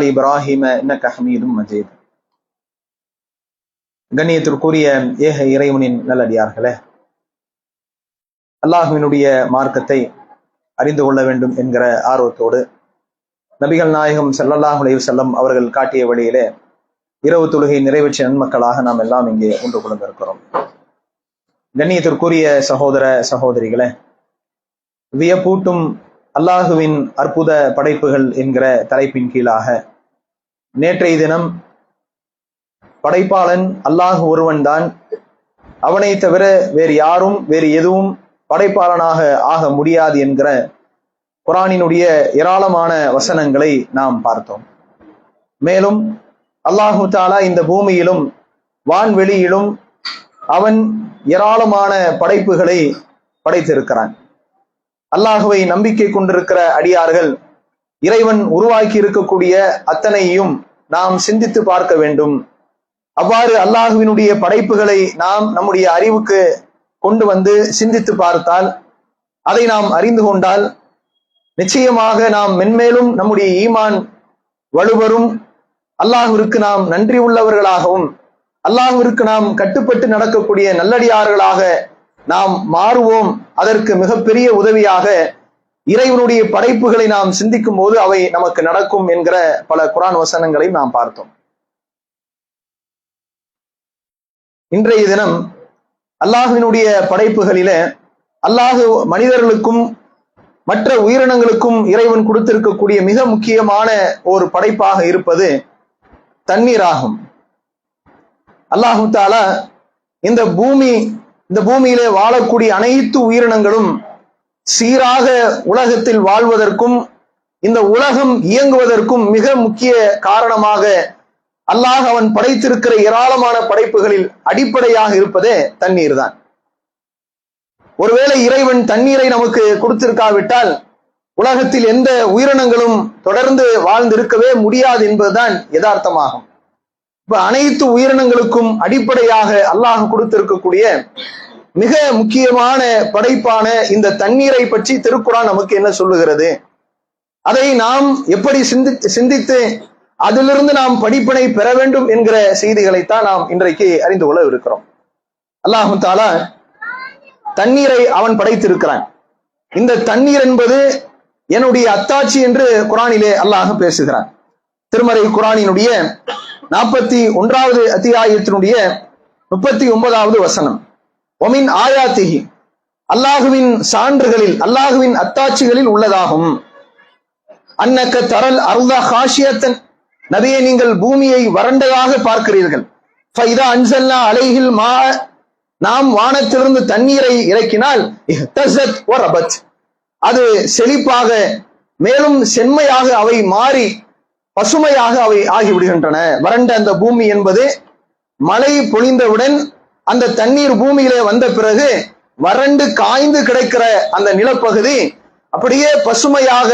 இப்ராஹிம இன்னக ஹமீதும் மஜீத். கண்ணியத்திற்குரிய ஏக இறைவனின் நல்லடியார்களே, அல்லாஹ்வினுடைய மார்க்கத்தை அறிந்து கொள்ள வேண்டும் என்கிற ஆர்வத்தோடு நபிகள் நாயகம் ஸல்லல்லாஹு அலைஹி வஸல்லம் அவர்கள் காட்டிய வழியிலே இரவு தொழுகை நிறைவேற்றிய நன்மக்களாக நாம் எல்லாம் இங்கே ஒன்று கொண்டிருக்கிறோம். கண்ணியத்திற்குரிய சகோதர சகோதரிகளே, வியப்பூட்டும் அல்லாஹுவின் அற்புத படைப்புகள் என்கிற தலைப்பின் கீழாக நேற்றைய தினம் படைப்பாளன் அல்லாஹ் ஒருவன் தான், அவனை தவிர வேறு யாரும் வேறு எதுவும் படைப்பாளனாக ஆக முடியாது என்கிற குர்ஆனினுடைய ஏராளமான வசனங்களை நாம் பார்த்தோம். மேலும் அல்லாஹு தஆலா இந்த பூமியிலும் வான்வெளியிலும் அவன் ஏராளமான படைப்புகளை படைத்திருக்கிறான். அல்லாஹுவை நம்பிக்கை கொண்டிருக்கிற அடியார்கள் இறைவன் உருவாக்கி இருக்கக்கூடிய அத்தனையும் நாம் சிந்தித்து பார்க்க வேண்டும். அவ்வாறு அல்லாஹுவினுடைய படைப்புகளை நாம் நம்முடைய அறிவுக்கு கொண்டு வந்து சிந்தித்து பார்த்தால், அதை நாம் அறிந்து கொண்டால், நிச்சயமாக நாம் மென்மேலும் நம்முடைய ஈமான் வலுவரும், அல்லாஹ்விற்கு நாம் நன்றி உள்ளவர்களாகவும் அல்லாஹ்விற்கு நாம் கட்டுப்பட்டு நடக்கக்கூடிய நல்லடியார்களாக நாம் மாறுவோம். அதற்கு மிகப்பெரிய உதவியாக இறைவனுடைய படைப்புகளை நாம் சிந்திக்கும் போது அவை நமக்கு நடக்கும் என்கிற பல குர்ஆன் வசனங்களை நாம் பார்த்தோம். இன்றைய தினம் அல்லாஹ்வினுடைய படைப்புகளிலே அல்லாஹ் மனிதர்களுக்கும் மற்ற உயிரினங்களுக்கும் இறைவன் கொடுத்திருக்கக்கூடிய மிக முக்கியமான ஒரு படைப்பாக இருப்பது தண்ணீர் ஆகும். அல்லாஹு தஆலா இந்த பூமியிலே வாழக்கூடிய அனைத்து உயிரினங்களும் சீராக உலகத்தில் வாழ்வதற்கும் இந்த உலகம் இயங்குவதற்கும் மிக முக்கிய காரணமாக அல்லாஹ் அவன் படைத்திருக்கிற ஏராளமான படைப்புகளில் அடிப்படையாக இருப்பதே தண்ணீர் தான். ஒருவேளை இறைவன் தண்ணீரை நமக்கு கொடுத்திருக்காவிட்டால் உலகத்தில் எந்த உயிரினங்களும் தொடர்ந்து வாழ்ந்திருக்கவே முடியாது என்பதுதான் யதார்த்தமாகும். இப்ப அனைத்து உயிரினங்களுக்கும் அடிப்படையாக அல்லாஹ் கொடுத்திருக்கக்கூடிய மிக முக்கியமான படைப்பான இந்த தண்ணீரை பற்றி திருக்குர்ஆன் நமக்கு என்ன சொல்லுகிறது, அதை நாம் எப்படி சிந்தித்து அதிலிருந்து நாம் படிப்பினை பெற வேண்டும் என்கிற செய்திகளைத்தான் நாம் இன்றைக்கு அறிந்து கொள்ள இருக்கிறோம். அல்லாஹு தஆலா தண்ணீரை அவன் படைத்திருக்கிறான். இந்த தண்ணீர் என்பது என்னுடைய அத்தாட்சி என்று குர்ஆனிலே அல்லாஹ் பேசுகிறான். திருமறை குர்ஆனினுடைய 41வது அத்தியாயத்தினுடைய 39வது வசனம், ஒமின் ஆயாத்திஹி, அல்லாஹுவின் சான்றுகளில் அல்லாஹுவின் அத்தாட்சிகளில் உள்ளதாகும். அன்னக தரல் அர்த ஹாஷியத்தன், நபியே நீங்கள் பூமியை வறண்டதாக பார்க்கிறீர்கள். ஃபைதா அன்ஸல்னா அலைஹில் மா, நாம் வானத்திலிருந்து தண்ணீரை இறக்கினால் இஹ்தஸத் வ ரபத், அது செழிப்பாக மேலும் செம்மையாக அவை மாறி பசுமையாக அவை ஆகிவிடுகின்றன. வறண்ட அந்த பூமி என்பது மழை பொழிந்தவுடன் அந்த தண்ணீர் பூமியிலே வந்த பிறகு வறண்டு காய்ந்து கிடைக்கிற அந்த நிலப்பகுதி அப்படியே பசுமையாக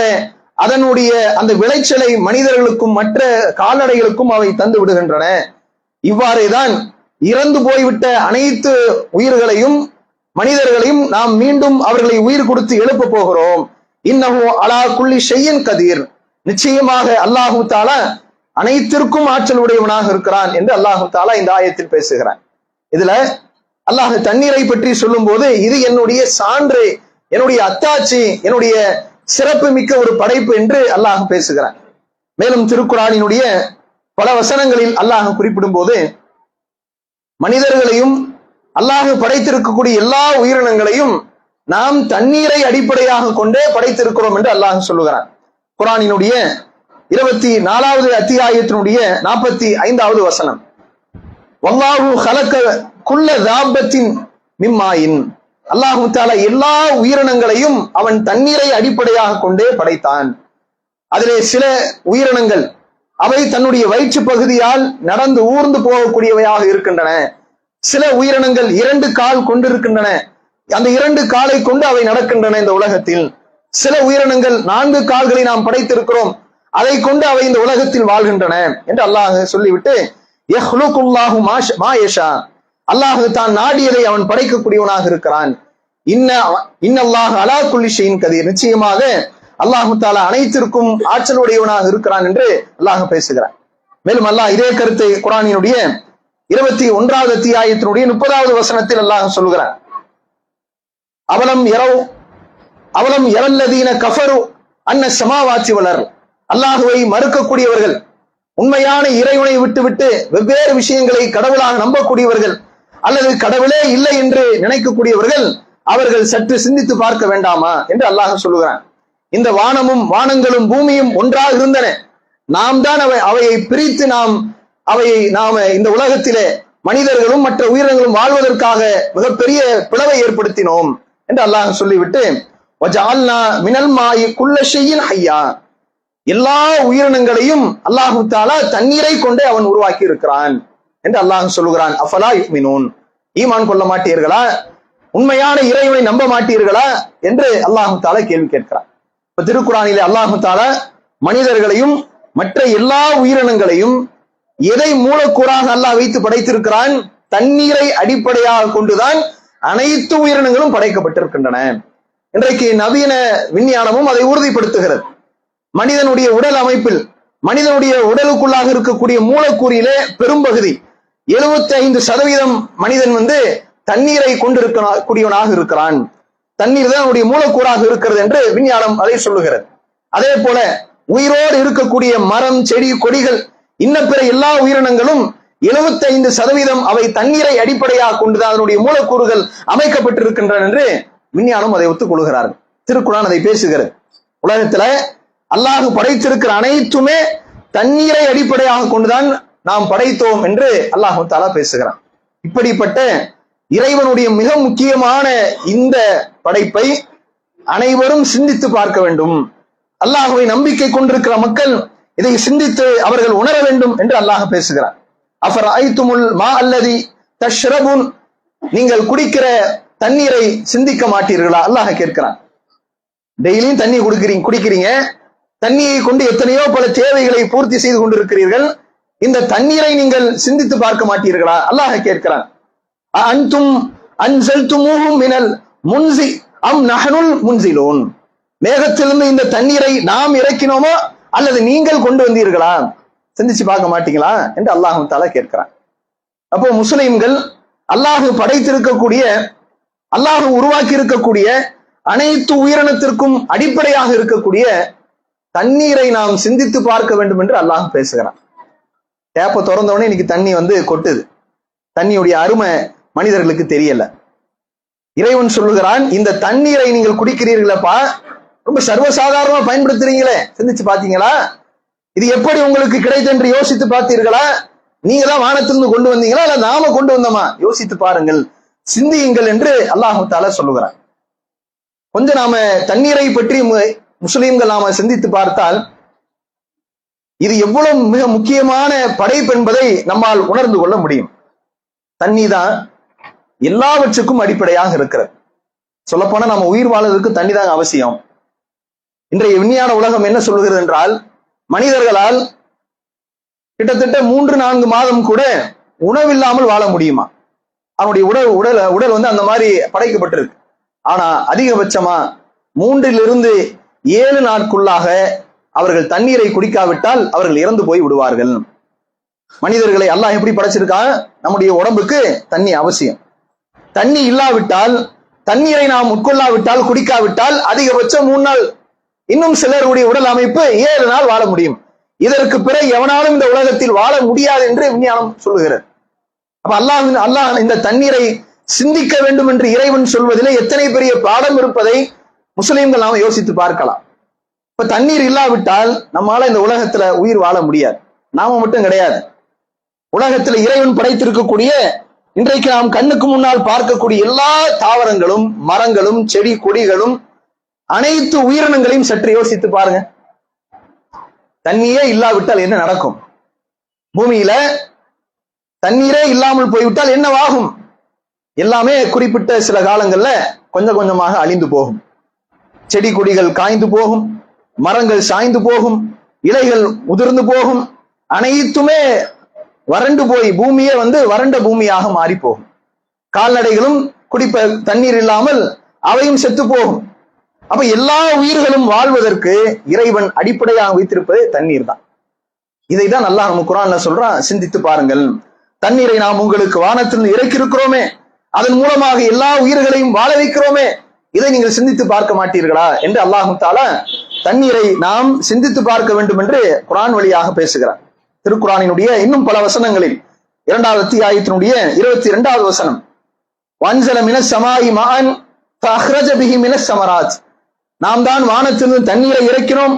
அதனுடைய அந்த விளைச்சலை மனிதர்களுக்கும் மற்ற கால்நடைகளுக்கும் அவை தந்து விடுகின்றன. இவ்வாறேதான் இறந்து போய்விட்ட அனைத்து உயிர்களையும் மனிதர்களையும் நாம் மீண்டும் அவர்களை உயிர் கொடுத்து எழுப்ப போகிறோம். இன்னஹு அலா குல்லி ஷைஇன் கதீர், நிச்சயமாக அல்லாஹு தஆலா அனைத்திற்கும் ஆற்றல் உடையவனாக இருக்கிறான் என்று அல்லாஹு தஆலா இந்த ஆயத்தில் பேசுகிறான். இதுல அல்லாஹ் தண்ணீரை பற்றி சொல்லும் போது இது என்னுடைய சான்று, என்னுடைய அத்தாட்சி, என்னுடைய சிறப்பு மிக்க ஒரு படைப்பு என்று அல்லாஹ் பேசுகிறான். மேலும் திருக்குர்ஆனினுடைய பல வசனங்களில் அல்லாஹ் குறிப்பிடும் போது மனிதர்களையும் அல்லாஹ் படைத்திருக்கக்கூடிய எல்லா உயிரினங்களையும் நாம் தண்ணீரை அடிப்படையாக கொண்டே படைத்திருக்கிறோம் என்று அல்லாஹ் சொல்லுகிறான். குர்ஆனினுடைய 24வது அத்தியாயத்தினுடைய 45வது வசனம், வல்லாஹு ஹலக குல்ல தாபத்தின் மிம்மாயின், அல்லாஹு தஆலா எல்லா உயிரினங்களையும் அவன் தண்ணீரை அடிப்படையாக கொண்டே படைத்தான். அதிலே சில உயிரினங்கள் அவை தன்னுடைய வயிற்று பகுதியால் நடந்து ஊர்ந்து போகக்கூடியவையாக இருக்கின்றன. சில உயிரினங்கள் 2 கால் கொண்டிருக்கின்றன, அந்த 2 காலை கொண்டு அவை நடக்கின்றன இந்த உலகத்தில். சில உயிரினங்கள் 4 கால்களை நாம் படைத்திருக்கிறோம், அதை கொண்டு அவை இந்த உலகத்தில் வாழ்கின்றன என்று அல்லாஹ் சொல்லிவிட்டு யஹ்லுகுல்லாஹு மா யஷா, அல்லாஹ் தான் நாடியதை அவன் படைக்கக்கூடியவனாக இருக்கிறான். இன்னல்லாஹ் அலா குல்லி ஷைஇன் கதீர், நிச்சயமாக அல்லாஹு தாலா அனைத்திற்கும் ஆற்றல் உடையவனாக இருக்கிறான் என்று அல்லாஹ் பேசுகிறான். மேலும் அல்லாஹ் இதே கருத்தை குர்ஆனினுடைய 21வது அத்தியாயத்தினுடைய 30வது வசனத்தில் அல்லாஹ் சொல்கிறான். அவலம் யரல்லதீன கஃபரு அன்ன ஸமாவாத்தி வல் அல்லாஹுவை மறுக்கக்கூடியவர்கள், உண்மையான இறைவனை விட்டுவிட்டு வெவ்வேறு விஷயங்களை கடவுளாக நம்பக்கூடியவர்கள் அல்லது கடவுளே இல்லை என்று நினைக்கக்கூடியவர்கள், அவர்கள் சற்று சிந்தித்து பார்க்க வேண்டாமா என்று அல்லாஹ் சொல்லுகிறான். இந்த வானங்களும் பூமியும் ஒன்றாக இருந்தன, நாம் தான் அவையை பிரித்து நாம இந்த உலகத்திலே மனிதர்களும் மற்ற உயிரினங்களும் வாழ்வதற்காக மிகப்பெரிய பிளவை ஏற்படுத்தினோம் என்று அல்லாஹ் சொல்லிவிட்டு வஜஅல்னா மினல் மாஇ குல்ல ஷைஇன் ஹய்யா, எல்லா உயிரினங்களையும் அல்லாஹு தஆலா தண்ணீரை கொண்டே அவன் உருவாக்கி இருக்கிறான் என்று அல்லாஹ் சொல்லுகிறான். அஃபலா யுமினூன், ஈமான் கொள்ள மாட்டீர்களா, உண்மையான இறைவனை நம்ப மாட்டீர்களா என்று அல்லாஹு தஆலா கேள்வி கேட்கிறான். இப்ப திருக்குர்ஆனிலே அல்லாஹு தஆலா மனிதர்களையும் மற்ற எல்லா உயிரினங்களையும் எதை மூலக்கூறாக அல்லாஹ் வைத்து படைத்திருக்கிறான்? தண்ணீரை அடிப்படையாக கொண்டுதான் அனைத்து உயிரினங்களும் படைக்கப்பட்டிருக்கின்றன. இன்றைக்கு நவீன விஞ்ஞானமும் அதை உறுதிப்படுத்துகிறது. மனிதனுடைய உடல் அமைப்பில், மனிதனுடைய உடலுக்குள்ளாக இருக்கக்கூடிய மூலக்கூறிலே பெரும்பகுதி 75% மனிதன் தண்ணீரை கொண்டிருக்கக்கூடியவனாக இருக்கிறான். தண்ணீர் தான் அவனுடைய மூலக்கூறாக இருக்கிறது என்று விஞ்ஞானம் அதை சொல்லுகிறது. அதே போல உயிரோடு இருக்கக்கூடிய மரம், செடி, கொடிகள், இன்ன பிற எல்லா உயிரினங்களும் 75% அவை தண்ணீரை அடிப்படையாக கொண்டுதான் அதனுடைய மூலக்கூறுகள் அமைக்கப்பட்டிருக்கின்றன என்று விஞ்ஞானம் அதை ஒத்துக்கொள்கிறார்கள். திருக்குர்ஆன் அதை பேசுகிறது. உலகத்துல அல்லாஹ் படைத்திருக்கிற அனைத்துமே தண்ணீரை அடிப்படையாக கொண்டுதான் நாம் படைத்தோம் என்று அல்லாஹ் தஆலா பேசுகிறான். இப்படிப்பட்ட இறைவனுடைய மிக முக்கியமான இந்த படைப்பை அனைவரும் சிந்தித்து பார்க்க வேண்டும். அல்லாஹ்வை நம்பிக்கை கொண்டிருக்கிற மக்கள் இதை சிந்தித்து அவர்கள் உணர வேண்டும் என்று அல்லாஹ் பேசுகிறார். அஃபரஐதுமுல் மா அல்லதி தஷ்ரபுன், நீங்கள் குடிக்கிற தண்ணீரை சிந்திக்க மாட்டீர்களா? அல்லாஹ் கேட்கிறான். டெய்லியும் தண்ணி குடிக்கிறீங்க, தண்ணியை கொண்டு எத்தனையோ பல தேவைகளை பூர்த்தி செய்து கொண்டிருக்கிறீர்கள், இந்த தண்ணீரை நீங்கள் சிந்தித்து பார்க்க மாட்டீர்களா? அல்லாஹ் கேட்கிறான். அன்தும் அன்சல்துமூஹு மினல் முன்சி அம் நஹ்னுல் முன்சிலூன், மேகத்திலிருந்து இந்த தண்ணீரை நாம் இறக்கினோமோ அல்லது நீங்கள் கொண்டு வந்தீர்களா? சிந்திச்சு பார்க்க மாட்டீங்களா என்று அல்லாஹ் தஆலா கேட்கிறான். அப்போ முஸ்லிம்கள் அல்லாஹ் படைத்திருக்கக்கூடிய, அல்லாஹ் உருவாக்கி இருக்கக்கூடிய அனைத்து உயிரினத்திற்கும் அடிப்படையாக இருக்கக்கூடிய தண்ணீரை நாம் சிந்தித்து பார்க்க வேண்டும் என்று அல்லாஹ் பேசுகிறான். டேப்பை திறந்தவொடனே இன்னைக்கு தண்ணி கொட்டுது. தண்ணியுடைய அருமை மனிதர்களுக்கு தெரியல. இறைவன் சொல்லுகிறான், இந்த தண்ணீரை நீங்கள் குடிக்கிறீர்களப்பா, ரொம்ப சர்வசாதாரணமா பயன்படுத்துறீங்களே, சிந்திச்சு பாத்தீங்களா? இது எப்படி உங்களுக்கு கிடைத்தென்று யோசித்து பார்த்தீர்களா? நீங்க தான் வானத்திலிருந்து கொண்டு வந்தீங்களா இல்ல நாம கொண்டு வந்தோமா? யோசித்து பாருங்கள், சிந்தியுங்கள் என்று அல்லாஹ் தஆலா சொல்லுகிறான். கொஞ்சம் நாம தண்ணீரை பற்றி முஸ்லிம்கள் நாம சிந்தித்து பார்த்தால் இது எவ்வளவு மிக முக்கியமான படைப்பு என்பதை நம்மால் உணர்ந்து கொள்ள முடியும். தண்ணி தான் எல்லாவற்றுக்கும் அடிப்படையாக இருக்கிறது. சொல்லப்போனா நம்ம உயிர் வாழ்வதற்கு தண்ணி தான் அவசியம். இன்றைய விஞ்ஞான உலகம் என்ன சொல்லுகிறது என்றால், மனிதர்களால் கிட்டத்தட்ட 3-4 மாதம் கூட உணவில்லாமல் வாழ முடியுமா? அவனுடைய உடல் அந்த மாதிரி படைக்கப்பட்டிருக்கு. ஆனா அதிகபட்சமா 3-7 நாட்குள்ளாக அவர்கள் தண்ணீரை குடிக்காவிட்டால் அவர்கள் இறந்து போய் விடுவார்கள். மனிதர்களை அல்லாஹ் எப்படி படைச்சிருக்கான்? நம்முடைய உடம்புக்கு தண்ணி அவசியம். தண்ணி இல்லாவிட்டால், தண்ணீரை நாம் உட்கொள்ளாவிட்டால், குடிக்காவிட்டால் அதிகபட்சம் 3 நாள், இன்னும் சிலருடைய உடல் அமைப்பு 7 நாள் வாழ முடியும். இதற்கு பிறகு எவனாலும் இந்த உலகத்தில் வாழ முடியாது என்று விஞ்ஞானம் சொல்லுகிறது. அப்ப அல்லாஹ் இந்த தண்ணீரை சிந்திக்க வேண்டும் என்று இறைவன் சொல்வதிலே எத்தனை பெரிய பாடம் இருப்பதை முஸ்லிம்கள் நாம யோசித்து பார்க்கலாம். இப்ப தண்ணீர் இல்லாவிட்டால் நம்மால இந்த உலகத்துல உயிர் வாழ முடியாது. நாம மட்டும் கிடையாது, உலகத்துல இறைவன் படைத்திருக்கக்கூடிய, இன்றைக்கு நாம் கண்ணுக்கு முன்னால் பார்க்கக்கூடிய எல்லா தாவரங்களும், மரங்களும், செடி கொடிகளும், அனைத்து உயிரினங்களையும் சற்று யோசித்து பாருங்க. தண்ணீரே இல்லாவிட்டால் என்ன நடக்கும்? பூமியில தண்ணீரே இல்லாமல் போய்விட்டால் என்னவாகும்? எல்லாமே குறிப்பிட்ட சில காலங்கள்ல கொஞ்சம் கொஞ்சமாக அழிந்து போகும். செடி கொடிகள் காய்ந்து போகும், மரங்கள் சாய்ந்து போகும், இலைகள் உதிர்ந்து போகும், அனைத்துமே வறண்டு போய் பூமியே வறண்ட பூமியாக மாறி போகும். கால்நடைகளும் குடிப்ப தண்ணீர் இல்லாமல் அவையும் செத்து போகும். அப்ப எல்லா உயிர்களும் வாழ்வதற்கு இறைவன் அடிப்படையாக வைத்திருப்பது தண்ணீர் தான். இதைதான் அல்லாஹ் நம்ம குர்ஆன்ல சொல்றான், சிந்தித்து பாருங்கள். தண்ணீரை நாம் உங்களுக்கு வானத்திலிருந்து இறக்கி இருக்கிறோமே, அதன் மூலமாக எல்லா உயிர்களையும் வாழ வைக்கிறோமே, இதை நீங்கள் சிந்தித்து பார்க்க மாட்டீர்களா என்று அல்லாஹ் தஆலா தண்ணீரை நாம் சிந்தித்து பார்க்க வேண்டும் என்று குர்ஆன் வழியாக பேசுகிறார். திருக்குர்ஆனினுடைய இன்னும் பல வசனங்களில் 2வது அத்தியாயத்தினுடைய 22வது வசனம், வன்சல மினஸ் ஸமாஇ மாஅன் ஃபஅக்ரஜ பிஹி மினஸ் ஸமராத், நாம் தான் வானத்திலிருந்து தண்ணீரை இறக்கினோம்,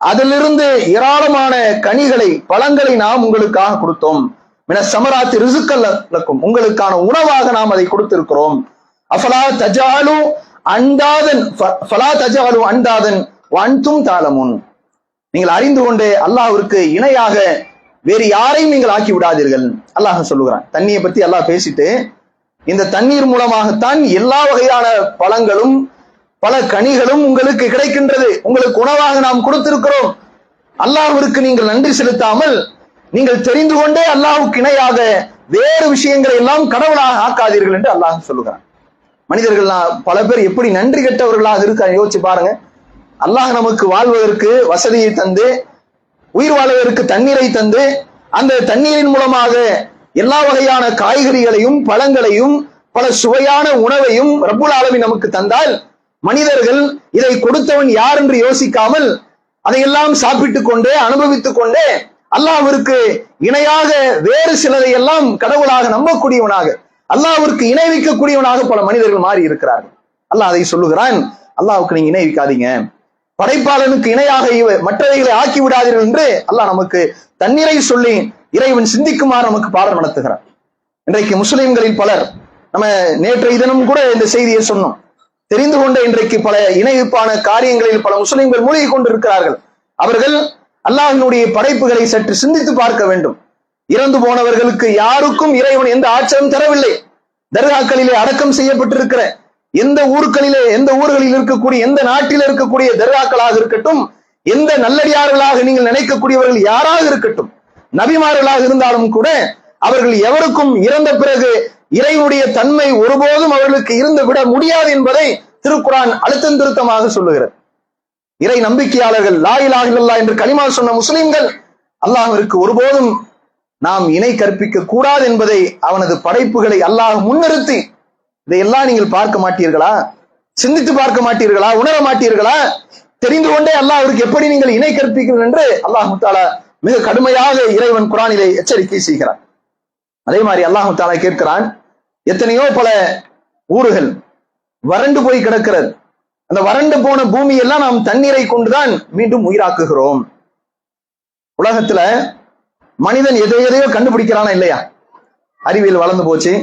அதிலிருந்து ஏராளமான கனிகளை பழங்களை நாம் உங்களுக்காக கொடுத்தோம். மினஸ் ஸமராத் ரிஸ்கல் லக்கும், உங்களுக்கான உணவாக நாம் அதை கொடுத்திருக்கிறோம். அஃபலா தஜஅலு அன்தாதன் ஃபலா தஜஅலு அன்தாதன் வஅன்தும் தஅலமுன், நீங்கள் அறிந்து கொண்டே அல்லாஹ்விற்கு இணையாக வேறு யாரையும் நீங்கள் ஆக்கி விடாதீர்கள் அல்லாஹ் சொல்லுகிறான். தண்ணியை பத்தி அல்லாஹ் பேசிட்டு, இந்த தண்ணீர் மூலமாகத்தான் எல்லா வகையான பழங்களும் பல கனிகளும் உங்களுக்கு கிடைக்கின்றது, உங்களுக்கு உணவாக நாம் கொடுத்திருக்கிறோம். அல்லாஹ்விற்கு நீங்கள் நன்றி செலுத்தாமல் நீங்கள் தெரிந்து கொண்டே அல்லாஹ்வுக்கு இணையாக வேறு விஷயங்களை எல்லாம் கடவுளாக ஆக்காதீர்கள் என்று அல்லாஹ் சொல்லுகிறான். மனிதர்கள் பல பேர் எப்படி நன்றி கெட்டவர்களாக இருக்க யோசிச்சு பாருங்க. அல்லாஹ் நமக்கு வாழ்வதற்கு வசதியை தந்து, உயிர் வாழ்வதற்கு தண்ணீரை தந்து, அந்த தண்ணீரின் மூலமாக எல்லா வகையான காய்கறிகளையும் பழங்களையும் பல சுவையான உணவையும் ரப்புல் ஆலமீன் நமக்கு தந்தால், மனிதர்கள் இதை கொடுத்தவன் யார் என்று யோசிக்காமல் அதையெல்லாம் சாப்பிட்டுக் கொண்டே அனுபவித்துக் கொண்டே அல்லாஹ்விற்கு இணையாக வேறு சிலரை எல்லாம் கடவுளாக நம்பக்கூடியவனாக, அல்லாஹ்விற்கு இணை வைக்கக்கூடியவனாக பல மனிதர்கள் மாறி இருக்கிறார்கள். அல்லாஹ் அதை சொல்லுகிறான், அல்லாஹ்வுக்கு நீங்க இணை வைக்காதீங்க, படைப்பாளனுக்கு இணையாக மற்றவைகளை ஆக்கி விடாதீர்கள் என்று அல்லாஹ் நமக்கு தண்ணீரை சொல்லி இறைவன் சிந்திக்குமாறு நமக்கு பாடம் நடத்துகிறார். இன்றைக்கு முஸ்லிம்களில் பலர், நம்ம நேற்றைய தினம் கூட இந்த செய்தியை சொன்னோம், தெரிந்து கொண்ட இன்றைக்கு பல இணைப்பான காரியங்களில் பல முஸ்லிம்கள் மூழ்கி கொண்டிருக்கிறார்கள். அவர்கள் அல்லாஹ்வினுடைய படைப்புகளை சற்று சிந்தித்து பார்க்க வேண்டும். இறந்து போனவர்களுக்கு யாருக்கும் இறைவன் எந்த ஆட்சியும் தரவில்லை. தர்காக்களிலே அடக்கம் செய்யப்பட்டிருக்கிற எந்த ஊர்களில் இருக்கக்கூடிய எந்த நாட்டில் இருக்கக்கூடிய தர்காக்களாக இருக்கட்டும், எந்த நல்லடியார்களாக நீங்கள் நினைக்கக்கூடியவர்கள் யாராக இருக்கட்டும், நபிமார்களாக இருந்தாலும் கூட அவர்கள் எவருக்கும் இறந்த பிறகு இறைவனுடைய தன்மை ஒருபோதும் அவர்களுக்கு இருந்து விட முடியாது என்பதை திருக்குர்ஆன் அழுத்தம் திருத்தமாக சொல்லுகிறது. இறை நம்பிக்கையாளர்கள், லா இலாஹ இல்லல்லாஹ் என்று கலிமா சொன்ன முஸ்லிம்கள் அல்லாஹ்விற்கு ஒருபோதும் நாம் இணை கற்பிக்க கூடாது என்பதை அவனது படைப்புகளை அல்லாஹ் முன்னிறுத்தி, இதையெல்லாம் நீங்கள் பார்க்க மாட்டீர்களா? சிந்தித்து பார்க்க மாட்டீர்களா? உணர மாட்டீர்களா? தெரிந்து கொண்டே அல்லாஹ்விற்கு எப்படி நீங்கள் இணை கற்பிக்கிறீர்கள் என்று அல்லாஹ் தஆலா மிக கடுமையாக இறைவன் குர்ஆனிலே எச்சரிக்கை செய்கிறான். அதே மாதிரி அல்லாஹ் தஆலா கேட்கிறான், எத்தனையோ பல ஊர்கள் வறண்டு போய் கிடக்கிறது, அந்த வறண்டு போன பூமியெல்லாம் நாம் தண்ணீரை கொண்டுதான் மீண்டும் உயிராக்குகிறோம். உலகத்துல மனிதன் எதையோ கண்டுபிடிக்கிறானா இல்லையா? அறிவியல் வளர்ந்து போச்சு,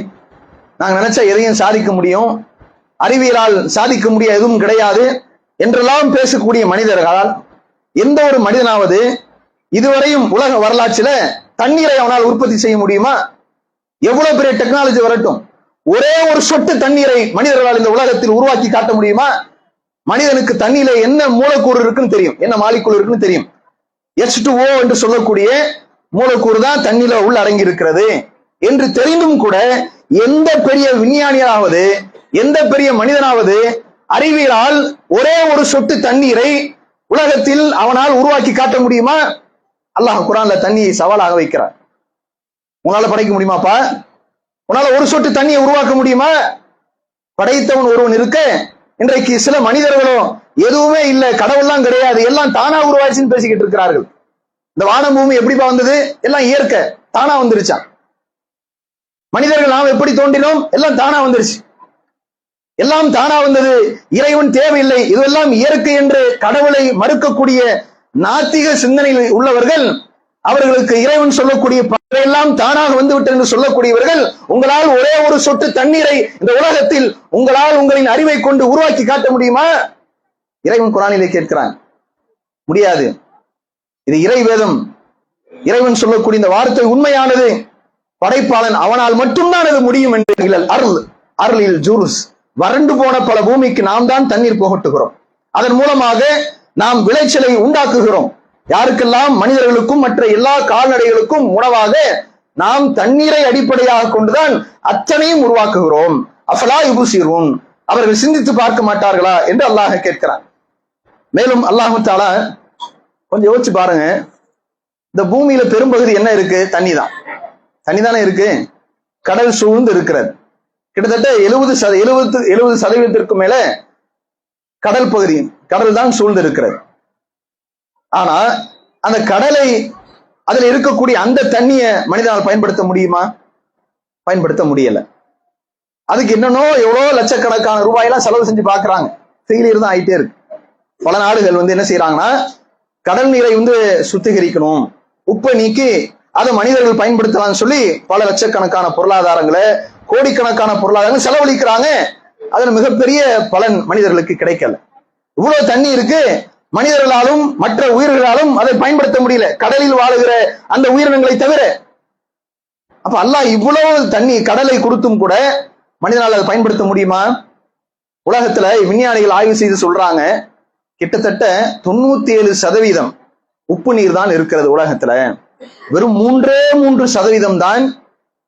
நாங்க நினைச்சா எதையும் சாதிக்க முடியும், அறிவியலால் சாதிக்க முடிய எதுவும் கிடையாது என்றெல்லாம் பேசக்கூடிய மனிதர்களால் எந்த ஒரு மனிதனாவது இதுவரையும் உலக வரலாற்றில தண்ணீரை அவனால் உற்பத்தி செய்ய முடியுமா? எவ்வளவு பெரிய டெக்னாலஜி வரட்டும், ஒரே ஒரு சொட்டு தண்ணீரை மனிதர்களால் இந்த உலகத்தில் உருவாக்கி காட்ட முடியுமா? மனிதனுக்கு தண்ணீரை என்ன மூலக்கூறு இருக்குன்னு தெரியும், என்ன மாலிக்கூறு இருக்குன்னு தெரியும். H2O என்று சொல்லக்கூடிய மூலக்கூறு தான் தண்ணீர உள்ள அடங்கி இருக்கிறது என்று தெரிந்தும் கூட எந்த பெரிய விஞ்ஞானியாவது, எந்த பெரிய மனிதனாவது அறிவியலால் ஒரே ஒரு சொட்டு தண்ணீரை உலகத்தில் அவனால் உருவாக்கி காட்ட முடியுமா? அல்லாஹ் குர்ஆன்ல தண்ணியை சவாலாக வைக்கிறார். உங்களால படைக்க முடியுமாப்பா? உன்னால ஒரு சொட்டு தண்ணியை உருவாக்க முடியுமா? படைத்தவன் ஒருவன் இருக்க, இன்றைக்கு சில மனிதர்களும் எதுவுமே இல்ல, கடவுள்லாம் கிடையாது, எல்லாம் தானா உருவாச்சுன்னு பேசிக்கிட்டு இருக்கிறார்கள். இந்த வானம் பூமி எப்படிப்பா வந்தது? எல்லாம் இயற்கை, தானா வந்துருச்சா? மனிதர்கள் நாம் எப்படி தோன்றினோம்? எல்லாம் தானா வந்துருச்சு, எல்லாம் தானா வந்தது, இறைவன் தேவையில்லை, இதுவெல்லாம் இயற்கை என்று கடவுளை மறுக்கக்கூடிய நாத்திக சிந்தனையில் உள்ளவர்கள், அவர்களுக்கு இறைவன் சொல்லக்கூடிய எல்லாம் தானாக வந்துவிட்டது என்று சொல்லக்கூடியவர்கள், உங்களால் ஒரே ஒரு சொட்டு தண்ணீரை இந்த உலகத்தில் உங்களால் உங்களின் அறிவை கொண்டு உருவாக்கி காட்ட முடியுமா? இறைவன் குர்ஆனிலே கேட்கிறான், முடியாது. இது இறை வேதம், இறைவன் சொல்லக்கூடிய இந்த வார்த்தை உண்மையானது, படைப்பாளன் அவனால் மட்டும்தான் அது முடியும் என்று. அருளில் ஜூருஸ், வறண்டு போன பல பூமிக்கு நாம் தான் தண்ணீர் புகட்டுகிறோம், அதன் மூலமாக நாம் விளைச்சலை உண்டாக்குகிறோம். யாருக்கெல்லாம்? மனிதர்களுக்கும் மற்ற எல்லா கால்நடைகளுக்கும் உணவாக நாம் தண்ணீரை அடிப்படையாக கொண்டுதான் அத்தனையும் உருவாக்குகிறோம். அஃபலா யுபசிரூன், அவர்கள் சிந்தித்து பார்க்க மாட்டார்களா என்று அல்லாஹ் கேட்கிறான். மேலும் அல்லாஹு தஆலா கொஞ்சம் யோசிச்சு பாருங்க, இந்த பூமியில பெரும்பகுதி என்ன இருக்கு? தண்ணி தான். தண்ணி தானே இருக்கு. கடல் சூழ்ந்து இருக்கிறது. கிட்டத்தட்ட 70% மேல கடல் பகுதி, கடல் தான் சூழ்ந்து இருக்கிறது. ஆனா அந்த கடலை, அதுல இருக்கக்கூடிய அந்த தண்ணிய மனிதனால் பயன்படுத்த முடியுமா? பயன்படுத்த முடியல. அதுக்கு என்னன்னோ எவ்வளவு லட்சக்கணக்கான ரூபாயெல்லாம் செலவு செஞ்சு பாக்குறாங்க. ஃபெயிலியர் தான் ஆயிட்டே இருக்கு. பல நாடுகள் என்ன செய்யறாங்கன்னா, கடல் நீரை சுத்திகரிக்கணும், உப்பை நீக்கி அதை மனிதர்கள் பயன்படுத்தலாம்னு சொல்லி பல லட்சக்கணக்கான பொருளாதாரங்களை, கோடிக்கணக்கான பொருளாதாரங்கள் செலவழிக்கிறாங்க. அதுல மிகப்பெரிய பலன் மனிதர்களுக்கு கிடைக்கல. இவ்வளவு தண்ணி இருக்கு, மனிதர்களாலும் மற்ற உயிர்களாலும் அதை பயன்படுத்த முடியல, கடலில் வாழுகிற அந்த உயிரினங்களை தவிர. அப்ப அல்லாஹ் இவ்வளவு தண்ணி கடலை கொடுத்தும் கூட மனிதனால் அதை பயன்படுத்த முடியுமா? உலகத்துல விஞ்ஞானிகள் ஆய்வு செய்து சொல்றாங்க, கிட்டத்தட்ட 97% உப்பு நீர் தான் இருக்கிறது உலகத்துல. வெறும் 3% தான்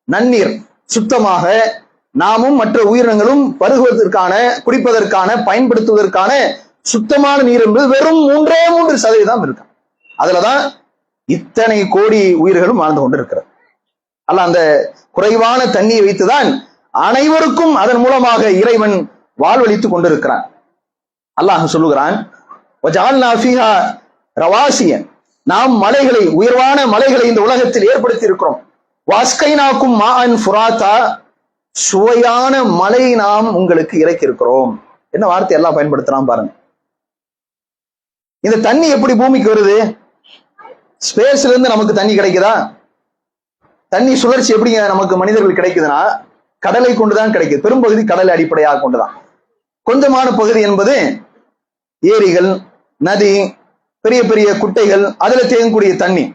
நன்னீர், சுத்தமாக நாமும் மற்ற உயிரினங்களும் பருகுவதற்கான, குடிப்பதற்கான, பயன்படுத்துவதற்கான சுத்தமான நீர் என்பது வெறும் 3% இருக்கு. அதுலதான் இத்தனை கோடி உயிர்களும் வாழ்ந்து கொண்டு இருக்கிறது. அல்ல அந்த குறைவான தண்ணியை வைத்துதான் அனைவருக்கும் அதன் மூலமாக இறைவன் வாழ்வளித்துக் கொண்டிருக்கிறான். அல்லாஹ் சொல்லுகிறான், நாம் மலைகளை, உயர்வான மலைகளை இந்த உலகத்தில் ஏற்படுத்தி இருக்கிறோம். வாஸ்கைனாக்கும் மாஅன் ஃபுராத்தா, சுவையான மலை நாம் உங்களுக்கு இறக்கி இருக்கிறோம். என்ன வார்த்தை எல்லாம் பயன்படுத்தலாம் பாருங்க. இந்த தண்ணி எப்படி பூமிக்கு வருது? ஸ்பேஸ்ல இருந்து நமக்கு தண்ணி கிடைக்குதா? தண்ணி சுழற்சி எப்படிங்க நமக்கு மனிதர்கள் கிடைக்குதுன்னா, கடலை கொண்டுதான் கிடைக்குது. பெரும்பகுதி கடலை அடிப்படையாக கொண்டுதான். கொஞ்சமான பகுதி என்பது ஏரிகள், நதி, பெரிய பெரிய குட்டைகள், அதுல தேங்கக்கூடிய தண்ணி,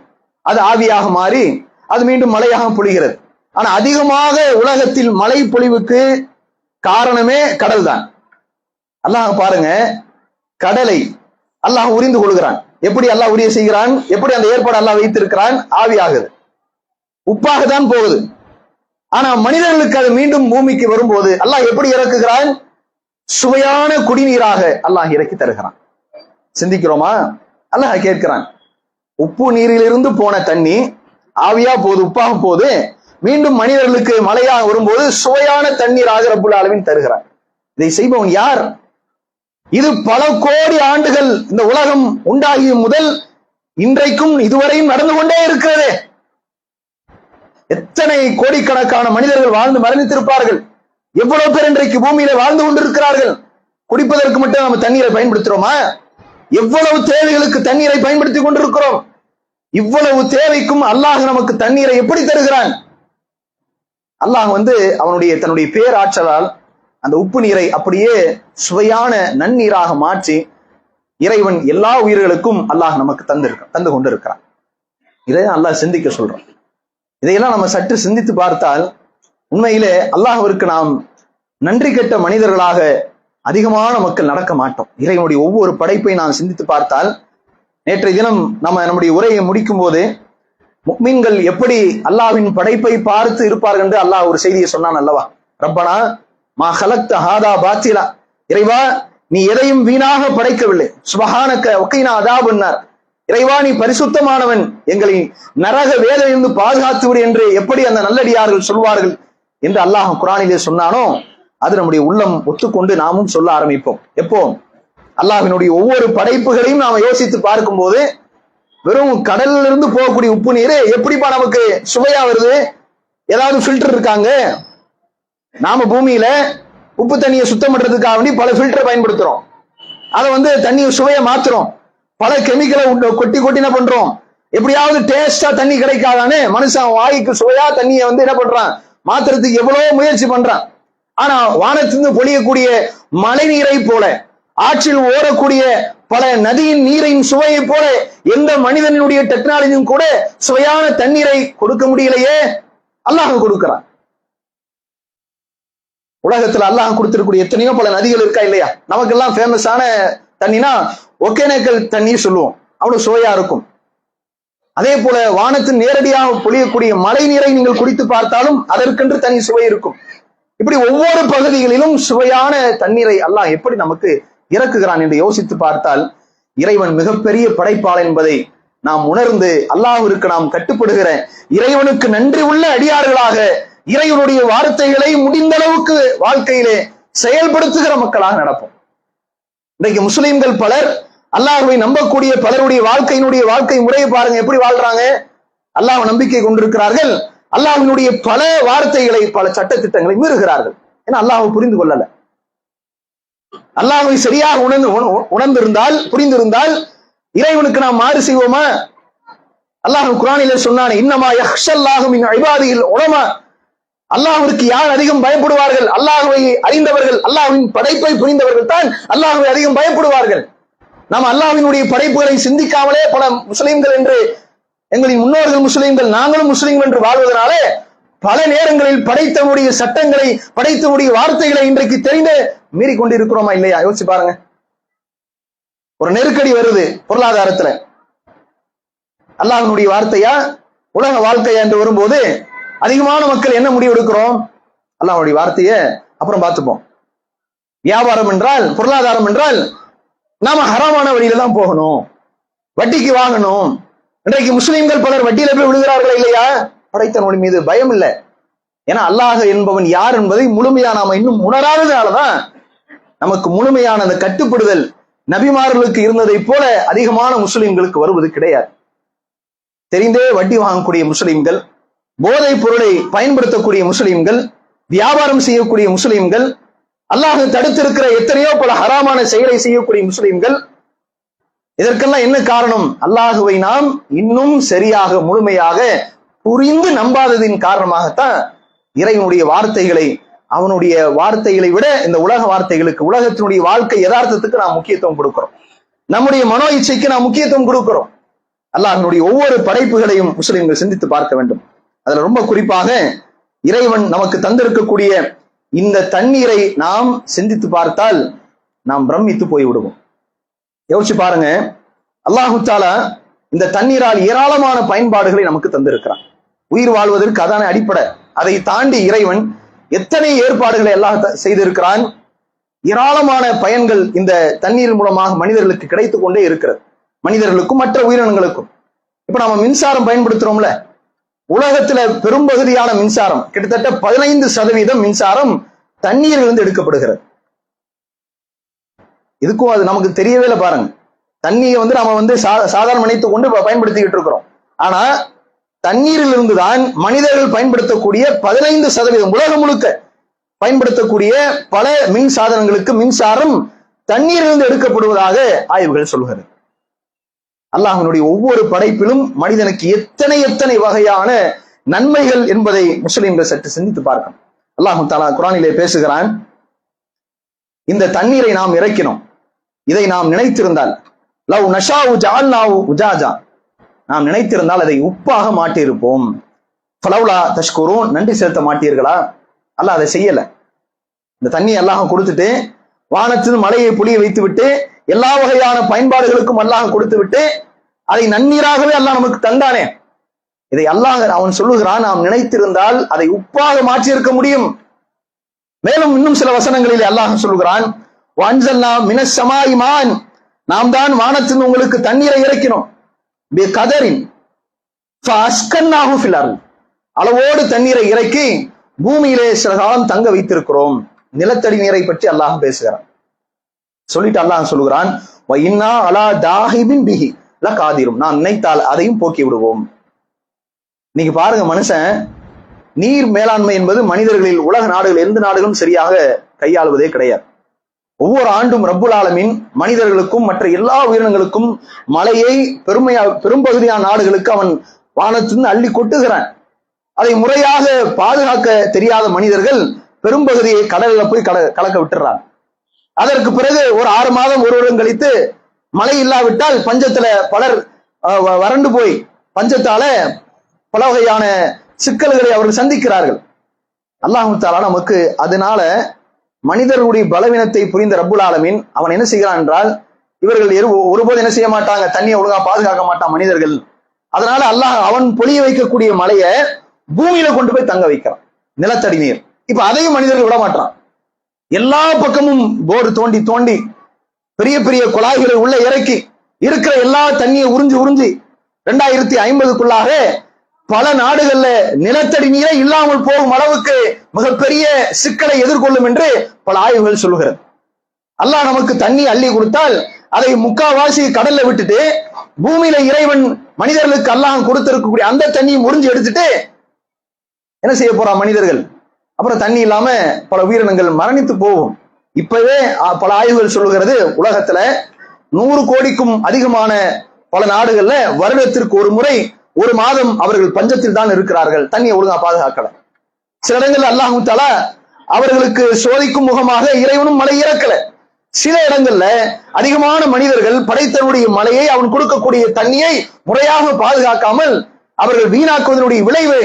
அது ஆவியாக மாறி அது மீண்டும் மழையாக பொழிகிறது. ஆனா அதிகமாக உலகத்தில் மழை பொழிவுக்கு காரணமே கடல் தான். அல்லாஹ் பாருங்க, கடலை அல்லாஹ் உரிந்து கொள்கிறான். எப்படி அல்லாஹ் உரிய செய்கிறான்? எப்படி அந்த ஏற்பாடு அல்லாஹ் வைத்திருக்கிறான்? ஆவியாகுது, உப்பாக தான் போகுது. ஆனா மனிதர்களுக்கு அது மீண்டும் பூமிக்கு வரும்போது அல்லாஹ் எப்படி இறக்குகிறான்? சுவையான குடிநீராக அல்லாஹ் இறக்கி தருகிறான். சிந்திக்கிறோமா? அல்லாஹ் கேட்கிறான், உப்பு நீரிலிருந்து போன தண்ணி ஆவியா போகுது, உப்பாக போகுது, மீண்டும் மனிதர்களுக்கு மழையாக வரும்போது சுவையான தண்ணீராக ரப்புல் ஆலமீன் தருகிறான். இதை செய்பவன் யார்? இது பல கோடி ஆண்டுகள் இந்த உலகம் உண்டாகிய முதல் இன்றைக்கும் இதுவரையும் நடந்து கொண்டே இருக்கிறது. எத்தனை கோடிக்கணக்கான மனிதர்கள் வாழ்ந்து மரணித்திருப்பார்கள். எவ்வளவு பேர் இன்றைக்கு பூமியில வாழ்ந்து கொண்டிருக்கிறார்கள். குடிப்பதற்கு மட்டும் நம்ம தண்ணீரை பயன்படுத்துறோமா? எவ்வளவு தேவைகளுக்கு தண்ணீரை பயன்படுத்தி கொண்டிருக்கிறோம். இவ்வளவு தேவைக்கும் அல்லாஹ் நமக்கு தண்ணீரை எப்படி தருகிறான்? அல்லாஹ் அவனுடைய தன்னுடைய பேராற்றலால் அந்த உப்பு நீரை அப்படியே சுவையான நன்னீராக மாற்றி இறைவன் எல்லா உயிர்களுக்கும் அல்லாஹ் நமக்கு தந்து கொண்டிருக்கிறான். இதை அல்லாஹ் சிந்திக்க சொல்றோம். இதையெல்லாம் நம்ம சற்று சிந்தித்து பார்த்தால் உண்மையிலே அல்லாஹ்விற்கு நாம் நன்றி கெட்ட மனிதர்களாக அதிகமான மக்கள் நடக்க மாட்டோம். இறைவனுடைய ஒவ்வொரு படைப்பை நாம் சிந்தித்து பார்த்தால், நேற்றைய தினம் நம்முடைய உரையை முடிக்கும் போது முஃமின்கள் எப்படி அல்லாஹ்வின் படைப்பை பார்த்து இருப்பார்கள் என்று அல்லாஹ் ஒரு செய்தியை சொன்னான் அல்லவா? ரப்பனா மா ஹலக்த ஹாதா பாத்திலா, இறைவா நீ எதையும் வீணாக படைக்கவில்லை, சுபஹானக வகீனா அதாபன்னார், இறைவா நீ பரிசுத்தமானவன், எங்களை நரக வேதனையிலிருந்து பாதுகாத்து விடு என்று எப்படி அந்த நல்லடியார்கள் சொல்வார்கள் என்று அல்லாஹ் குர்ஆனிலே சொன்னானோ, அது நம்முடைய உள்ளம் ஒத்துக்கொண்டு நாமும் சொல்ல ஆரம்பிப்போம். எப்போ அல்லாஹ்வினுடைய ஒவ்வொரு படைப்புகளையும் நாம யோசித்து பார்க்கும் போது, வெறும் கடல்ல இருந்து போகக்கூடிய உப்பு நீர் எப்படிப்பா நமக்கு சுவையா வருது? ஏதாவது ஃபில்டர் இருக்காங்க? நாம பூமியில உப்பு தண்ணியை சுத்தம் பண்றதுக்காக வேண்டி பல ஃபில்டர் பயன்படுத்துறோம். அதை தண்ணியை சுவையை மாத்துறோம். பல கெமிக்கலை கொட்டி கொட்டி என்ன பண்றோம்? எப்படியாவது டேஸ்டா தண்ணி கிடைக்காதானே மனுஷன் வாய்க்கு சுவையா தண்ணியை என்ன பண்றான்? மாத்துறதுக்கு எவ்வளவு முயற்சி பண்றான். ஆனா வானத்திலிருந்து பொழியக்கூடிய மழை நீரை போல, ஆற்றில் ஓடக்கூடிய பல நதியின் நீரின் சுவையை போல எந்த மனிதனுடைய டெக்னாலஜியும் கூட சுவையான தண்ணீரை கொடுக்க முடியலையே. அல்லாஹ் கொடுக்கிறான். உலகத்துல அல்லாஹ் கொடுத்திருக்கூடிய எத்தனையோ பல நதிகள் இருக்கா இல்லையா? நமக்கெல்லாம் ஃபேமஸான தண்ணினா ஒகேனக்கல் தண்ணீர் சொல்லுவோம், அவ்வளவு சுவையா இருக்கும். அதே போல வானத்தின் நேரடியாக பொழியக்கூடிய மழை நீரை நீங்கள் குடித்து பார்த்தாலும் அதற்கென்று தனி சுவை இருக்கும். இப்படி ஒவ்வொரு பகுதிகளிலும் சுவையான தண்ணீரை அல்லாஹ் எப்படி நமக்கு இறக்குகிறான் என்று யோசித்து பார்த்தால், இறைவன் மிகப்பெரிய படைப்பாளன் என்பதை நாம் உணர்ந்து அல்லாஹ்விற்கு நாம் கட்டுப்படுகிற இறைவனுக்கு நன்றி உள்ள அடியார்களாக இறைவனுடைய வார்த்தைகளை முடிந்த அளவுக்கு வாழ்க்கையிலே செயல்படுத்துகிற மக்களாக நடப்போம். இன்றைக்கு முஸ்லிம்கள் பலர், அல்லாஹ்வை நம்பக்கூடிய பலருடைய வாழ்க்கை முறையை பாருங்க, எப்படி வாழ்றாங்க. அல்லாஹ் நம்பிக்கை கொண்டிருக்கிறார்கள், அல்லாஹ்வினுடைய பல வார்த்தைகளை, பல சட்ட திட்டங்களை மீறுகிறார்கள். ஏன்னா அல்லாஹ்வை புரிந்து கொள்ளல. அல்லாஹ்வை சரியாக உணர்ந்திருந்தால், புரிந்திருந்தால் இறைவனுக்கு நாம் மாறு செய்வோமா? அல்லாஹ் குர்ஆனிலே சொன்னானே, இன்னமா யஹ்ஷல்லாஹு மின் இபாதிஹில் உலமா. அல்லாஹ்விற்கு யார் அதிகம் பயப்படுவார்கள்? அல்லாஹ்வை அறிந்தவர்கள், அல்லாஹ்வின் படைப்பை புரிந்தவர்கள் தான் அல்லாஹ்வை அதிகம் பயப்படுவார்கள். நாம் அல்லாஹ்வினுடைய படைப்புகளை சிந்திக்காமலே பல முஸ்லிம்கள் என்று, எங்களின் முன்னோர்கள் முஸ்லிம்கள், நாங்களும் முஸ்லிம் என்று வாழ்வதனாலே பல நேரங்களில் படைத்தவனுடைய சட்டங்களை, படைத்தவனுடைய வார்த்தைகளை இன்றைக்கு தெரிந்து மீறி கொண்டிருக்கிறோமா இல்லையா? யோசிச்சு பாருங்க. ஒரு நெருக்கடி வருது பொருளாதாரத்துல, அல்லாஹ்வினுடைய வார்த்தையா உலக வாழ்க்கையா என்று வரும்போது அதிகமான மக்கள் என்ன முடிவு எடுக்கிறோம்? அல்லாஹ்வுடைய வார்த்தையை அப்புறம் பார்த்துப்போம். வியாபாரம் என்றால், பொருளாதாரம் என்றால் நாம ஹராமான வழியில தான் போகணும், வட்டிக்கு வாங்கணும். இன்றைக்கு முஸ்லிம்கள் பலர் வட்டியில போய் விழுகிறார்களா இல்லையா? படைத்தவன் மீது பயம் இல்லை. ஏன்னா அல்லாஹ் என்பவன் யார் என்பதை முழுமையா நாம இன்னும் உணராததுனாலதான் நமக்கு முழுமையான அந்த கட்டுப்படுதல் நபிமார்களுக்கு இருந்ததை போல அதிகமான முஸ்லிம்களுக்கு வருவது கிடையாது. தெரிந்தே வட்டி வாங்கக்கூடிய முஸ்லிம்கள், போதைப் பொருளை பயன்படுத்தக்கூடிய முஸ்லிம்கள், வியாபாரம் செய்யக்கூடிய முஸ்லிம்கள், அல்லாஹ் தடுத்திருக்கிற எத்தனையோ பல ஹராமான செயலை செய்யக்கூடிய முஸ்லிம்கள். இதற்கெல்லாம் என்ன காரணம்? அல்லாஹுவை நாம் இன்னும் சரியாக முழுமையாக புரிந்து நம்பாததின் காரணமாகத்தான் இறைவனுடைய வார்த்தைகளை, அவனுடைய வார்த்தைகளை விட இந்த உலக வார்த்தைகளுக்கு, உலகத்தினுடைய வாழ்க்கை யதார்த்தத்துக்கு நாம் முக்கியத்துவம் கொடுக்கிறோம். நம்முடைய மனோ இச்சைக்கு நாம் முக்கியத்துவம் கொடுக்கிறோம். அல்லாஹ்வினுடைய ஒவ்வொரு படைப்புகளையும் முஸ்லிம்கள் சிந்தித்து பார்க்க வேண்டும். அதுல ரொம்ப குறிப்பாக இறைவன் நமக்கு தந்திருக்கக்கூடிய இந்த தண்ணீரை நாம் சிந்தித்து பார்த்தால் நாம் பிரமித்து போய் விடுவோம். யோசிச்சு பாருங்க, அல்லாஹு தஆலா இந்த தண்ணீரால் ஏராளமான பயன்பாடுகளை நமக்கு தந்திருக்கிறான். உயிர் வாழ்வதற்கு அதான அடிப்படை. அதை தாண்டி இறைவன் எத்தனை ஏற்பாடுகளை எல்லாம் செய்திருக்கிறான். ஏராளமான பயன்கள் இந்த தண்ணீர் மூலமாக மனிதர்களுக்கு கிடைத்துக் கொண்டே இருக்கிறது, மனிதர்களுக்கும் மற்ற உயிரினங்களுக்கும். இப்ப நம்ம மின்சாரம் பயன்படுத்துறோம்ல, உலகத்துல பெரும்பகுதியான மின்சாரம், கிட்டத்தட்ட 15% மின்சாரம் தண்ணீரிலிருந்து எடுக்கப்படுகிறது. இதுக்கும் அது நமக்கு தெரியவே இல்லை பாருங்க. தண்ணியை நம்ம சாதாரண நினைத்து கொண்டு பயன்படுத்திக்கிட்டு இருக்கிறோம். ஆனா தண்ணீரிலிருந்து தான் மனிதர்கள் பயன்படுத்தக்கூடிய 15%, உலகம் முழுக்க பயன்படுத்தக்கூடிய பல மின் சாதனங்களுக்கு மின்சாரம் தண்ணீரிலிருந்து எடுக்கப்படுவதாக ஆய்வுகள் சொல்கிறது. அல்லாஹ்வினுடைய ஒவ்வொரு படைப்பிலும் மனிதனுக்கு எத்தனை எத்தனை வகையான நன்மைகள் என்பதை முஸ்லிம்கள் சற்று சிந்தித்து பார்க்கணும். அல்லாஹ் தஆலா குர்ஆனிலே பேசுகிறான், இந்த தண்ணீரை நாம் இறக்கினோம், இதை நாம் நினைத்திருந்தால், லவ் நஷாஉ ஜஅல்னாஹு உஜாஜா, நாம் நினைத்திருந்தால் அதை உப்பாக மாட்டியிருப்போம். ஃபலௌலா தஷ்குரூன், நன்றி செலுத்த மாட்டீர்களா? அல்லாஹ் அதை செய்யல. இந்த தண்ணி அல்லாஹ் கொடுத்துட்டு, வானத்தில் மழையை பொழிய வைத்து விட்டு, எல்லா வகையான பயன்பாடுகளுக்கும் அல்லாஹ் கொடுத்து விட்டு, அதை நன்னீராகவே அல்லாஹ் நமக்கு தந்தானே. இதை அல்லாஹ் அவன் சொல்லுகிறான், நாம் நினைத்திருந்தால் அதை உப்பாக மாற்றியிருக்க முடியும். மேலும் இன்னும் சில வசனங்களில் அல்லாஹ் சொல்லுகிறான், வஅன்ஸல்னா மினஸ் ஸமாஇ மான், நாம் தான் வானத்தில் உங்களுக்கு தண்ணீரை இறக்கினோம், பிகதரின் ஃபஅஸ்கன்னாஹு ஃபில் அர்த், அளவோடு தண்ணீரை இறக்கி பூமியிலே சில காலம் தங்க வைத்திருக்கிறோம். நிலத்தடி நீரை பற்றி அல்லாஹ் பேசுகிறான். சொல்லிட்டு அல்லாஹ் சொல்லுகிறான், வ இன்னா அலா தாஹிபின் பிஹி லகாதிரும், நான் நினைத்தால் அதையும் போக்கி விடுவோம். நீங்க பாருங்க, மனுஷன் நீர் மேலாண்மை என்பது மனிதர்களில் உலக நாடுகள் எந்த நாடுகளும் சரியாக கையாளுவதே கிடையாது. ஒவ்வொரு ஆண்டும் ரப்புல் ஆலமீன் மனிதர்களுக்கும் மற்ற எல்லா உயிரினங்களுக்கும் மழையை பெரும்பகுதியான நாடுகளுக்கு அவன் வானத்திலிருந்து அள்ளி கொட்டுகிறான். அதை முறையாக பாதுகாக்க தெரியாத மனிதர்கள் பெரும்பகுதியை கடலில் போய் கலக்க விட்டுறாங்க. அதற்கு பிறகு ஒரு 6 மாதம், ஒரு வருடம் கழித்து மழை இல்லாவிட்டால் பஞ்சத்துல பலர் வறண்டு போய் பஞ்சத்தால பல வகையான சிக்கல்களை அவர்கள் சந்திக்கிறார்கள். அல்லாஹ் தஆலா நமக்கு அதனால மனிதர்களுடைய பலவீனத்தை புரிந்த ரப்புல் ஆலமீன் அவன் என்ன செய்கிறான் என்றால், இவர்கள் ஒருபோது என்ன செய்ய மாட்டாங்க, தண்ணியை ஒழுங்கா பாதுகாக்க மாட்டான் மனிதர்கள். அதனால அல்லாஹ் அவன் பொழிய வைக்கக்கூடிய மழையை பூமியில கொண்டு போய் தங்க வைக்கிறான், நிலத்தடி நீர். இப்ப அதையும் மனிதர்கள் விட மாட்டான். எல்லா பக்கமும் போர் தோண்டி தோண்டி பெரிய பெரிய குழாய்களை உள்ள இறக்கி இருக்கிற எல்லா தண்ணியை உறிஞ்சி உறிஞ்சி 2050க்குள்ளாக பல நாடுகள்ல நிலத்தடி நீரே இல்லாமல் போகும் அளவுக்கு மிகப்பெரிய சிக்கலை எதிர்கொள்ளும் என்று பல ஆய்வுகள் சொல்லுகிறது. அல்லாஹ் நமக்கு தண்ணி அள்ளி கொடுத்தால் அதை முக்காவாசி கடல்ல விட்டுட்டு பூமியில இறைவன் மனிதர்களுக்கு அல்லாஹ் கொடுத்திருக்கக்கூடிய அந்த தண்ணியை முறிஞ்சு எடுத்துட்டு என்ன செய்ய போறான் மனிதர்கள்? அப்புறம் தண்ணி இல்லாம பல உயிரினங்கள் மரணித்து போகும். இப்பவே பல ஆய்வுகள் சொல்லுகிறது, உலகத்துல 100 கோடிக்கும் அதிகமான பல நாடுகள்ல வருடத்திற்கு ஒரு முறை ஒரு மாதம் அவர்கள் பஞ்சத்தில் தான் இருக்கிறார்கள், தண்ணியை ஒழுங்கா பாதுகாக்கல. சில இடங்கள்ல அல்லாஹ் தஆலா அவர்களுக்கு சோதிக்கும் முகமாக இறைவனும் மழை இறக்கல. சில இடங்கள்ல அதிகமான மனிதர்கள் படைத்தனுடைய மழையை, அவன் கொடுக்கக்கூடிய தண்ணியை முறையாக பாதுகாக்காமல் அவர்கள் வீணாக்குவதனுடைய விளைவு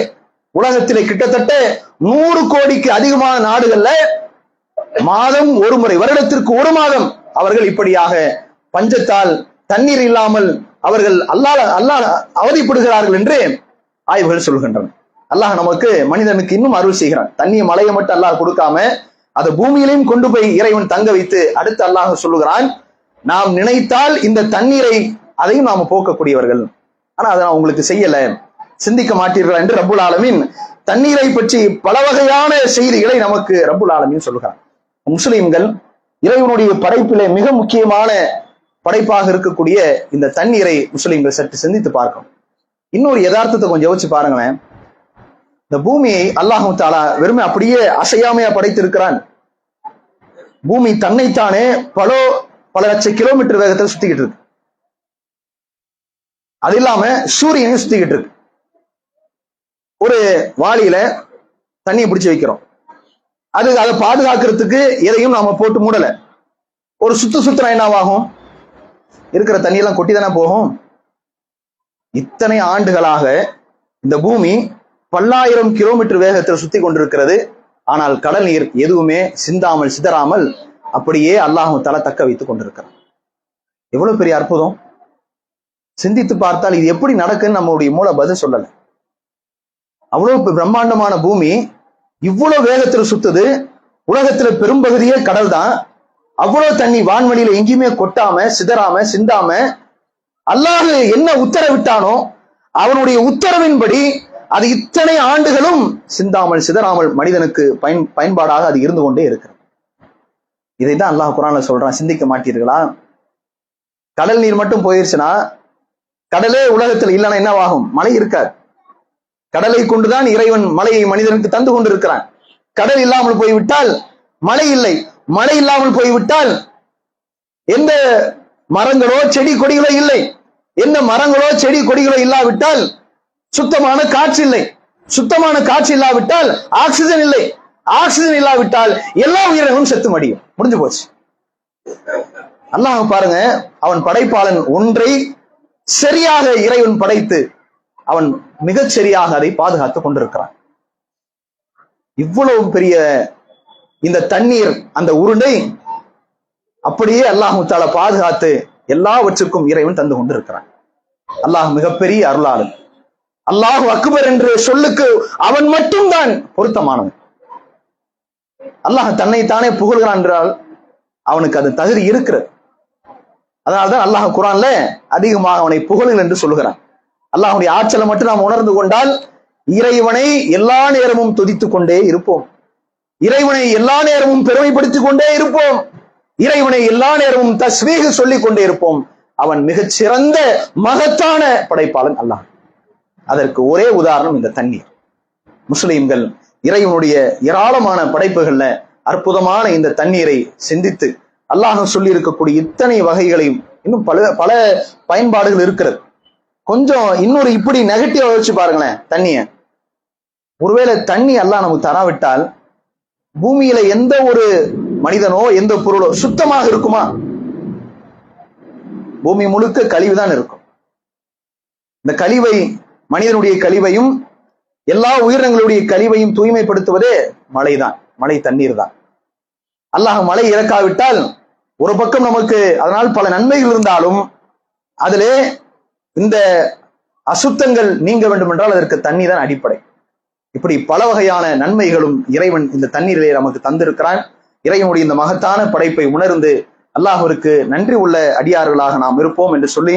உலகத்திலே கிட்டத்தட்ட 100 கோடிக்கு அதிகமான நாடுகள்ல மாதம் ஒரு முறை, வருடத்திற்கு ஒரு மாதம் அவர்கள் இப்படியாக பஞ்சத்தால் தண்ணீர் இல்லாமல் அவர்கள் அல்லாஹ் அவதிப்படுகிறார்கள் என்று ஆய்வுகள் சொல்கின்றன. அல்லாஹ் நமக்கு மனிதனுக்கு இன்னும் அருள் செய்கிறான். தண்ணியை மழையை மட்டும் அல்லாஹ் கொடுக்காம அதை பூமியிலையும் கொண்டு போய் இறைவன் தங்க வைத்து அடுத்து அல்லாஹ் சொல்லுகிறான், நாம் நினைத்தால் இந்த தண்ணீரை அதையும் நாம போக்கக்கூடியவர்கள், ஆனா அதை நான் உங்களுக்கு செய்யல, சிந்திக்க மாட்டீர்கள் என்று ரப்புல் ஆலமீன் தண்ணீரை பற்றி பல வகையான செய்திகளை நமக்கு ரப்புல் ஆலமீன் சொல்லுகிறான். முஸ்லிம்கள் இறைவனுடைய படைப்பிலே மிக முக்கியமான படைப்பாக இருக்கக்கூடிய இந்த தண்ணீரை முஸ்லிம்கள் சற்று சிந்தித்து பார்க்கணும். இன்னொரு யதார்த்தத்தை கொஞ்சம் யோசிச்சு பாருங்களேன். இந்த பூமியை அல்லாஹ் தஆலா வெறுமே அப்படியே அசையாமையா படைத்திருக்கிறான். பூமி தன்னைத்தானே பல லட்சம் கிலோமீட்டர் வேகத்தில் சுத்திக்கிட்டு இருக்கு. அது இல்லாம சூரியனையும் சுத்திக்கிட்டு இருக்கு. ஒரு வாளியில தண்ணியை பிடிச்சு வைக்கிறோம், அதை பாதுகாக்கிறதுக்கு எதையும் நாம போட்டு மூடல. ஒரு சுத்துனா என்னவாகும்? இருக்கிற தண்ணியெல்லாம் கொட்டி தானே போகும். இத்தனை ஆண்டுகளாக இந்த பூமி பல்லாயிரம் கிலோமீட்டர் வேகத்தில் சுத்தி கொண்டிருக்கிறது. ஆனால் கடல் நீர் எதுவுமே சிந்தாமல் சிதறாமல் அப்படியே அல்லாஹ் தஆலா தக்க வைத்துக் கொண்டிருக்கிறார். எவ்வளவு பெரிய அற்புதம்! சிந்தித்து பார்த்தால் இது எப்படி நடக்குன்னு நம்மளுடைய மூளை பதில் சொல்லல. அவ்வளவு பிரம்மாண்டமான பூமி இவ்வளவு வேகத்தில் சுத்துது. உலகத்துல பெரும்பகுதியே கடல் தான். அவ்வளவு தண்ணி வான்வெளியில எங்கேயுமே கொட்டாம சிதறாம சிந்தாம அல்லாஹ் என்ன உத்தரவிட்டானோ அவனுடைய உத்தரவின்படி அது இத்தனை ஆண்டுகளும் சிந்தாமல் சிதறாமல் மனிதனுக்கு பயன்பாடாக அது இருந்து கொண்டே இருக்கிறது. இதைதான் அல்லாஹ் குர்ஆன்ல சொல்றான், சிந்திக்க மாட்டீர்களா? கடல் நீர் மட்டும் போயிருச்சுன்னா, கடலே உலகத்தில் இல்லைன்னா என்னவாகும்? மழை இருக்காது. கடலை கொண்டுதான் இறைவன் மழையை மனிதனுக்கு தந்து கொண்டிருக்கிறான். கடல் இல்லாமல் போய்விட்டால் மழை இல்லை. மழை இல்லாமல் போய்விட்டால் எந்த மரங்களோ செடி கொடிகளோ இல்லை. எந்த மரங்களோ செடி கொடிகளோ இல்லாவிட்டால் சுத்தமான காற்று இல்லை. சுத்தமான காற்று இல்லாவிட்டால் ஆக்சிஜன் இல்லை. ஆக்சிஜன் இல்லாவிட்டால் எல்லா உயிரினங்களும் செத்து மடியும். முடிஞ்சு போச்சு. அல்லாஹ் பாருங்க, அவன் படைப்பாளன் ஒன்றை சரியாக இறைவன் படைத்து அவன் மிகச் சரியாக அதை பாதுகாத்துக் கொண்டிருக்கிறான். இவ்வளவு பெரிய இந்த தண்ணீர், அந்த உருண்டை அப்படியே அல்லாஹ் தஆலா பாதுகாத்து எல்லாவற்றுக்கும் இறைவன் தந்து கொண்டிருக்கிறான். அல்லாஹ் மிகப்பெரிய அருளாளன். அல்லாஹு அக்பர் என்று சொல்லுக்கு அவன் மட்டும்தான் பொருத்தமானவன். அல்லாஹ் தன்னைத்தானே புகழ்கிறான் என்றால் அவனுக்கு அது தகுதி இருக்கிறது. அதனால்தான் அல்லாஹ் குர்ஆன்ல அதிகமாக அவனை புகழுங்கள் என்று சொல்லுகிறான். அல்லாஹ்வுடைய ஆற்றலை மட்டும் நாம் உணர்ந்து கொண்டால் இறைவனை எல்லா நேரமும் துதித்துக் கொண்டே இருப்போம். இறைவனை எல்லா நேரமும் பெருமைப்படுத்திக் கொண்டே இருப்போம். இறைவனை எல்லா நேரமும் தஸ்பீஹ் சொல்லிக் கொண்டே இருப்போம். அவன் மிகச் சிறந்த மகத்தான படைப்பாளன் அல்லாஹ். அதற்கு ஒரே உதாரணம் இந்த தண்ணீர். முஸ்லிம்கள் இறைவனுடைய ஏராளமான படைப்புகள்ல அற்புதமான இந்த தண்ணீரை சிந்தித்து அல்லாஹ் சொல்லி இருக்கக்கூடிய இத்தனை வகைகளையும் இன்னும் பல பயன்பாடுகள் இருக்கிறது. கொஞ்சம் இன்னொரு இப்படி நெகட்டிவா வச்சு பாருங்களேன். தண்ணிய ஒருவேளை தண்ணி அல்லாஹ் நமக்கு தராவிட்டால் பூமியில எந்த ஒரு மனிதனோ எந்த பொருளோ சுத்தமாக இருக்குமா? பூமி முழுக்க கழிவுதான் இருக்கும். இந்த கழிவை, மனிதனுடைய கழிவையும் எல்லா உயிரினங்களுடைய கழிவையும் தூய்மைப்படுத்துவதே மழைதான், மழை தண்ணீர் தான். அல்லாஹ் மழை இறக்காவிட்டால் ஒரு பக்கம் நமக்கு அதனால் பல நன்மைகள் இருந்தாலும் அதிலே இந்த அசுத்தங்கள் நீங்க வேண்டும் என்றால் அதற்கு தண்ணி தான் அடிப்படை. இப்படி பல வகையான நன்மைகளும் இறைவன் இந்த தண்ணீரிலே நமக்கு தந்திருக்கிறான். இறைவனுடைய இந்த மகத்தான படைப்பை உணர்ந்து அல்லாஹ்விற்கு நன்றி உள்ள அடியார்களாக நாம் இருப்போம் என்று சொல்லி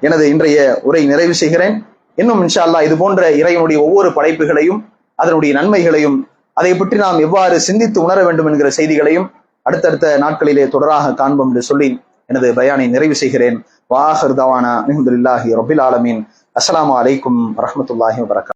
எனது இன்றைய உரை நிறைவு செய்கிறேன். இன்னும் இன்ஷா அல்லாஹ் இது போன்ற இறைவனுடைய ஒவ்வொரு படைப்புகளையும் அதனுடைய நன்மைகளையும் அதை பற்றி நாம் எவ்வாறு சிந்தித்து உணர வேண்டும் என்கிற செய்திகளையும் அடுத்தடுத்த நாட்களிலே தொடராக காண்போம் என்று சொல்லி எனது பயானை நிறைவு செய்கிறேன். வாஹிர் தவானா அல்ஹம்துலில்லாஹி ரப்பில் ஆலமீன். அஸ்ஸலாமு அலைக்கும் வரஹ்மத்துல்லாஹி வபரகாத்துஹு.